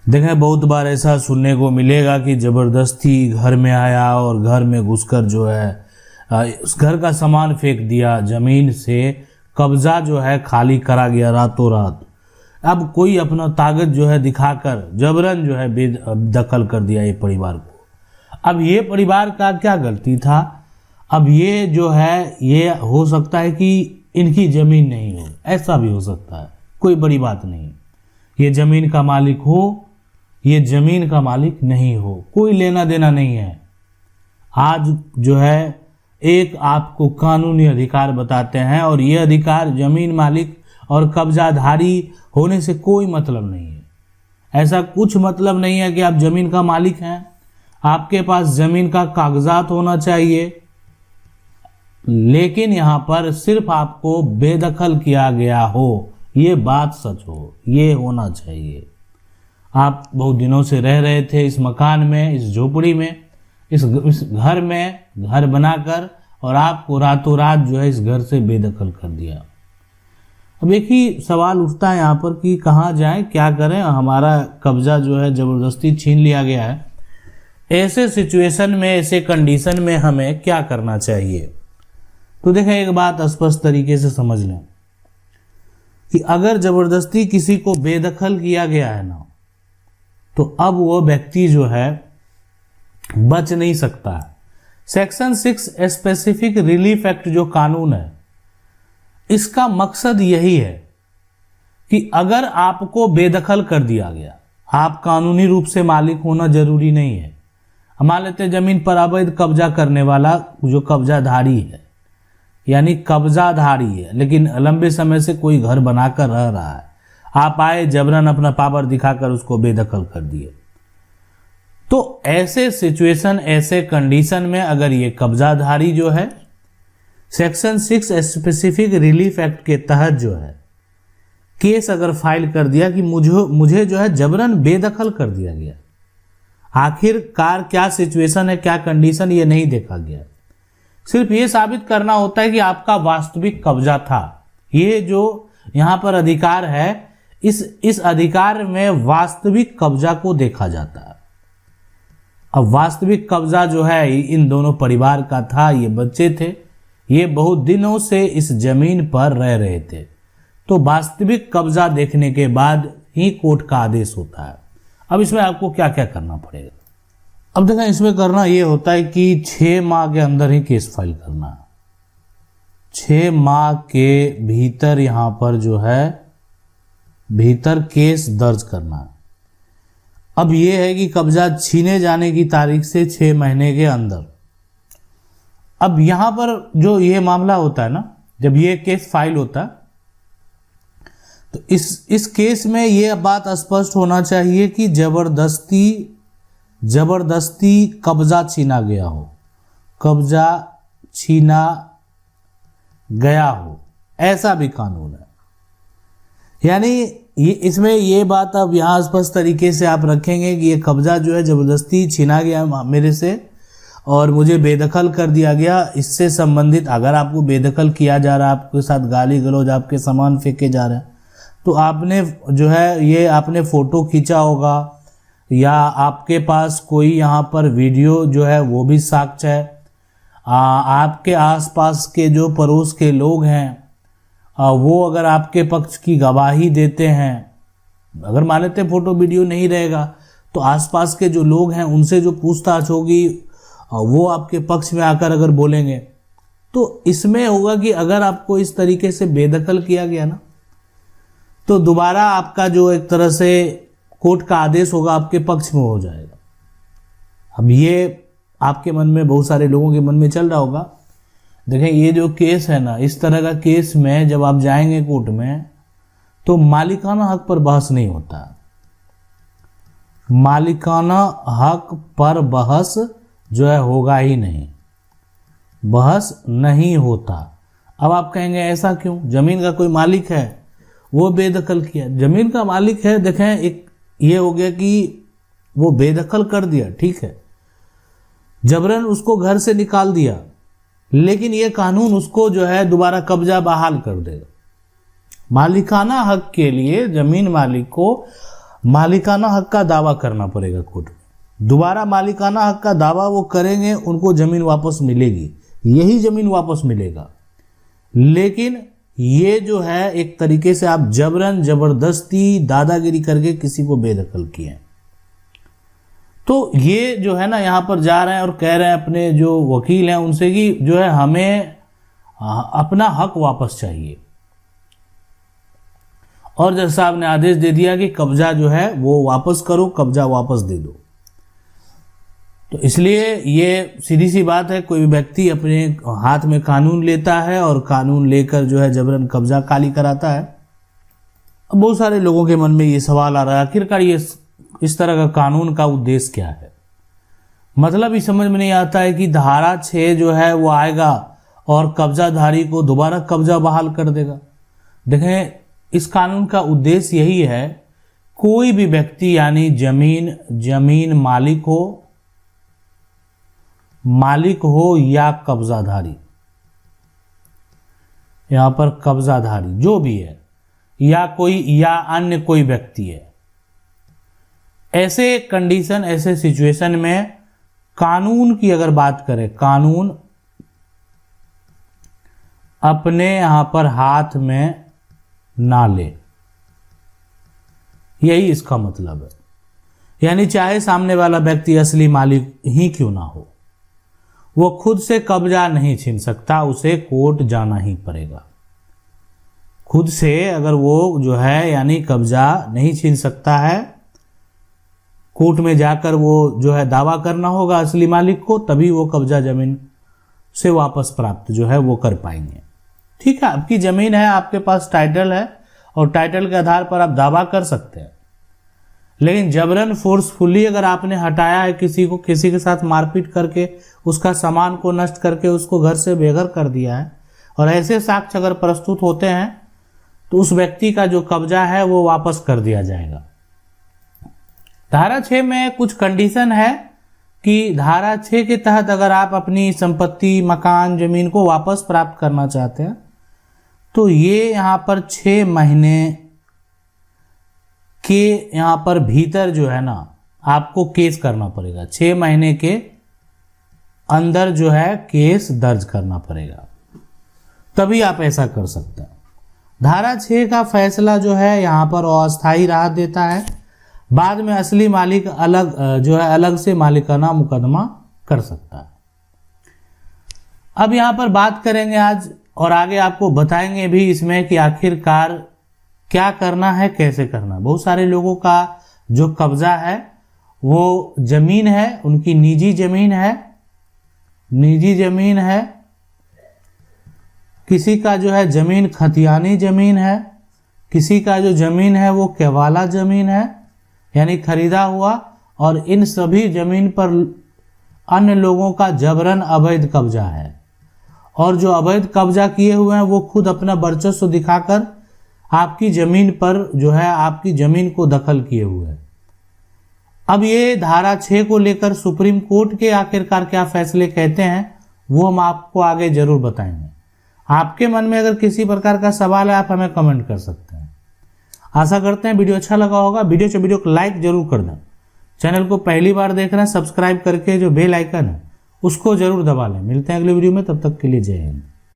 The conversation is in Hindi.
देखें, बहुत बार ऐसा सुनने को मिलेगा कि ज़बरदस्ती घर में आया और घर में घुसकर जो है उस घर का सामान फेंक दिया, ज़मीन से कब्जा जो है खाली करा गया रातों रात। अब कोई अपना ताकत जो है दिखाकर जबरन जो है बेदखल कर दिया ये परिवार को। अब ये परिवार का क्या गलती था? अब ये जो है ये हो सकता है कि इनकी ज़मीन नहीं हो, ऐसा भी हो सकता है, कोई बड़ी बात नहीं। ये ज़मीन का मालिक हो, ये ज़मीन का मालिक नहीं हो, कोई लेना देना नहीं है। आज जो है एक आपको कानूनी अधिकार बताते हैं और ये अधिकार ज़मीन मालिक और कब्जाधारी होने से कोई मतलब नहीं है। ऐसा कुछ मतलब नहीं है कि आप ज़मीन का मालिक हैं। आपके पास ज़मीन का कागजात होना चाहिए, लेकिन यहाँ पर सिर्फ आपको बेदखल किया गया हो, ये बात सच हो, ये होना चाहिए। आप बहुत दिनों से रह रहे थे इस मकान में, इस झोपड़ी में, इस घर में घर बनाकर, और आपको रातों रात जो है इस घर से बेदखल कर दिया। अब एक ही सवाल उठता है यहाँ पर कि कहाँ जाएं, क्या करें, हमारा कब्जा जो है ज़बरदस्ती छीन लिया गया है। ऐसे सिचुएशन में, ऐसे कंडीशन में हमें क्या करना चाहिए? तो देखें, एक बात स्पष्ट तरीके से समझ लें कि अगर ज़बरदस्ती किसी को बेदखल किया गया है ना, तो अब वो व्यक्ति जो है बच नहीं सकता है। सेक्शन 6 स्पेसिफिक रिलीफ एक्ट जो कानून है, इसका मकसद यही है कि अगर आपको बेदखल कर दिया गया, आप कानूनी रूप से मालिक होना जरूरी नहीं है। मान लेते हैं जमीन पर अवैध कब्जा करने वाला जो कब्जाधारी है, यानी कब्जाधारी है, लेकिन लंबे समय से कोई घर बनाकर रह रहा है, आप आए जबरन अपना पावर दिखाकर उसको बेदखल कर दिए। तो ऐसे सिचुएशन, ऐसे कंडीशन में अगर ये कब्जाधारी जो है सेक्शन 6 स्पेसिफिक रिलीफ एक्ट के तहत जो है केस अगर फाइल कर दिया कि मुझे जो है जबरन बेदखल कर दिया गया, आखिरकार क्या सिचुएशन है, क्या कंडीशन, ये नहीं देखा गया। सिर्फ ये साबित करना होता है कि आपका वास्तविक कब्जा था। ये जो यहाँ पर अधिकार है, इस अधिकार में वास्तविक कब्जा को देखा जाता है। अब वास्तविक कब्जा जो है इन दोनों परिवार का था, ये बच्चे थे, ये बहुत दिनों से इस जमीन पर रह रहे थे। तो वास्तविक कब्जा देखने के बाद ही कोर्ट का आदेश होता है। अब इसमें आपको क्या क्या करना पड़ेगा? अब देखें, इसमें करना ये होता है कि 6 माह के अंदर ही केस फाइल करना है। 6 माह के भीतर यहाँ पर जो है भीतर केस दर्ज करना है। अब ये है कि कब्जा छीने जाने की तारीख से 6 महीने के अंदर। अब यहाँ पर जो ये मामला होता है ना, जब ये केस फाइल होता है तो इस केस में ये बात स्पष्ट होना चाहिए कि जबरदस्ती कब्जा छीना गया हो, कब्जा छीना गया हो, ऐसा भी कानून है। यानी ये इसमें ये बात अब यहाँ स्पष्ट तरीके से आप रखेंगे कि ये कब्जा जो है ज़बरदस्ती छीना गया मेरे से और मुझे बेदखल कर दिया गया। इससे संबंधित अगर आपको बेदखल किया जा रहा है, आपके साथ गाली गलौज, आपके सामान फेंके जा रहे हैं, तो आपने जो है ये आपने फ़ोटो खींचा होगा या आपके पास कोई यहाँ पर वीडियो जो है वो भी साक्ष्य है। आपके आसपास के जो पड़ोस के लोग हैं वो अगर आपके पक्ष की गवाही देते हैं, अगर मान लेते फोटो वीडियो नहीं रहेगा तो आसपास के जो लोग हैं उनसे जो पूछताछ होगी वो आपके पक्ष में आकर अगर बोलेंगे, तो इसमें होगा कि अगर आपको इस तरीके से बेदखल किया गया ना, तो दोबारा आपका जो एक तरह से कोर्ट का आदेश होगा आपके पक्ष में हो जाएगा। अब ये आपके मन में, बहुत सारे लोगों के मन में चल रहा होगा, देखें ये जो केस है ना, इस तरह का केस में जब आप जाएंगे कोर्ट में तो मालिकाना हक पर बहस नहीं होता। मालिकाना हक पर बहस जो है होगा ही नहीं, बहस नहीं होता। अब आप कहेंगे ऐसा क्यों? जमीन का कोई मालिक है, वो बेदखल किया, जमीन का मालिक है। देखें, एक ये हो गया कि वो बेदखल कर दिया, ठीक है, जबरन उसको घर से निकाल दिया, लेकिन ये कानून उसको जो है दोबारा कब्जा बहाल कर देगा। मालिकाना हक के लिए जमीन मालिक को मालिकाना हक का दावा करना पड़ेगा कोर्ट में। दोबारा मालिकाना हक का दावा वो करेंगे, उनको ज़मीन वापस मिलेगी, यही ज़मीन वापस मिलेगा। लेकिन ये जो है एक तरीके से आप जबरन जबरदस्ती दादागिरी करके किसी को बेदखल किए। तो ये जो है ना यहाँ पर जा रहे हैं और कह रहे हैं अपने जो वकील हैं उनसे कि जो है हमें अपना हक वापस चाहिए। और जज साहब ने आदेश दे दिया कि कब्जा जो है वो वापस करो, कब्जा वापस दे दो। तो इसलिए ये सीधी सी बात है, कोई व्यक्ति अपने हाथ में कानून लेता है और कानून लेकर जो है जबरन कब्जा खाली कराता है। अब बहुत सारे लोगों के मन में ये सवाल आ रहा है, आखिरकार ये इस तरह का कानून का उद्देश्य क्या है। मतलब ही समझ में नहीं आता है कि धारा 6 जो है वो आएगा और कब्जाधारी को दोबारा कब्जा बहाल कर देगा। देखें, इस कानून का उद्देश्य यही है, कोई भी व्यक्ति यानी जमीन मालिक हो या कब्जाधारी, यहां पर कब्जाधारी जो भी है या अन्य कोई व्यक्ति है, ऐसे कंडीशन, ऐसे सिचुएशन में कानून की अगर बात करें, कानून अपने यहां पर हाथ में ना ले, यही इसका मतलब है। यानी चाहे सामने वाला व्यक्ति असली मालिक ही क्यों ना हो, वो खुद से कब्जा नहीं छीन सकता, उसे कोर्ट जाना ही पड़ेगा। खुद से अगर वो जो है यानी कब्जा नहीं छीन सकता है, कोर्ट में जाकर वो जो है दावा करना होगा असली मालिक को, तभी वो कब्जा जमीन से वापस प्राप्त जो है वो कर पाएंगे। ठीक है, आपकी जमीन है, आपके पास टाइटल है और टाइटल के आधार पर आप दावा कर सकते हैं। लेकिन जबरन फोर्सफुली अगर आपने हटाया है किसी को, किसी के साथ मारपीट करके उसका सामान को नष्ट करके उसको घर से बेघर कर दिया है, और ऐसे साक्ष्य अगर प्रस्तुत होते हैं तो उस व्यक्ति का जो कब्जा है वो वापस कर दिया जाएगा। धारा 6 में कुछ कंडीशन है कि धारा 6 के तहत अगर आप अपनी संपत्ति, मकान, जमीन को वापस प्राप्त करना चाहते हैं तो ये यहाँ पर 6 महीने के यहाँ पर भीतर जो है ना आपको केस करना पड़ेगा। 6 महीने के अंदर जो है केस दर्ज करना पड़ेगा, तभी आप ऐसा कर सकते हैं। धारा 6 का फैसला जो है यहाँ पर अस्थायी राहत देता है, बाद में असली मालिक अलग से मालिकाना मुकदमा कर सकता है। अब यहाँ पर बात करेंगे आज, और आगे आपको बताएंगे भी इसमें कि आखिरकार क्या करना है, कैसे करना है। बहुत सारे लोगों का जो कब्जा है वो जमीन है, उनकी निजी जमीन है, किसी का जो है जमीन खतियानी जमीन है, किसी का जो जमीन है वो केवाला जमीन है यानी खरीदा हुआ, और इन सभी जमीन पर अन्य लोगों का जबरन अवैध कब्जा है। और जो अवैध कब्जा किए हुए हैं वो खुद अपना वर्चस्व दिखाकर आपकी जमीन पर जो है आपकी जमीन को दखल किए हुए हैं। अब ये धारा 6 को लेकर सुप्रीम कोर्ट के आखिरकार क्या फैसले कहते हैं वो हम आपको आगे जरूर बताएंगे। आपके मन में अगर किसी प्रकार का सवाल है आप हमें कमेंट कर सकते हैं। आशा करते हैं वीडियो अच्छा लगा होगा। वीडियो को लाइक जरूर कर दें। चैनल को पहली बार देख रहे हैं, सब्सक्राइब करके जो बेल आइकन है उसको जरूर दबा लें। मिलते हैं अगले वीडियो में, तब तक के लिए जय हिंद।